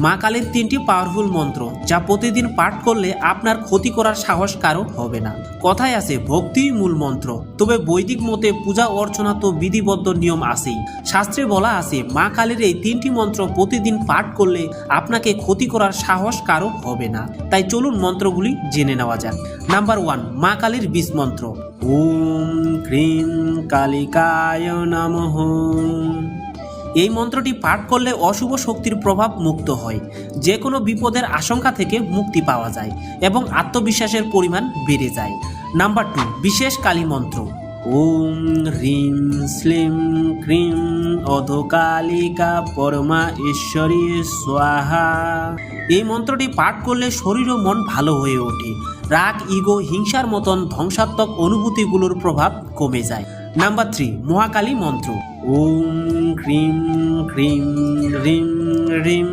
মা কালীর 3টি পাওয়ারফুল মন্ত্র যা প্রতিদিন পাঠ করলে আপনার ক্ষতি করার সাহস কারো হবে না। কথায় আছে ভক্তিই মূল মন্ত্র, তবে বৈদিক মতে পূজা অর্চনা তো বিধিবদ্ধ নিয়ম আছেই। শাস্ত্রে বলা আছে মা কালীর এই 3টি মন্ত্র প্রতিদিন পাঠ করলে আপনাকে ক্ষতি করার সাহস কারো হবে না। তাই চলুন মন্ত্রগুলি জেনে নেওয়া যাক। নাম্বার 1, মা কালীর বীজ মন্ত্র। ওম ক্রিম কালিকায় নমঃ। এই মন্ত্রটি পাঠ করলে অশুভ শক্তির প্রভাব মুক্ত হয়, যে কোনো বিপদের আশঙ্কা থেকে মুক্তি পাওয়া যায় এবং আত্মবিশ্বাসের পরিমাণ বেড়ে যায়। নাম্বার 2, বিশেষ কালী মন্ত্র। ওম হ্রিম শ্লিম ক্রিম অধকালিকা পরমা ঈশ্বরী স্বাহা। এই মন্ত্রটি পাঠ করলে শরীর ও মন ভালো হয়ে ওঠে, রাগ, ইগো, হিংসার মতন ধ্বংসাত্মক অনুভূতিগুলোর প্রভাব কমে যায়। নাম্বার 3, মহাকালী মন্ত্র। ওম ক্রিম ক্রিম রিম রিম।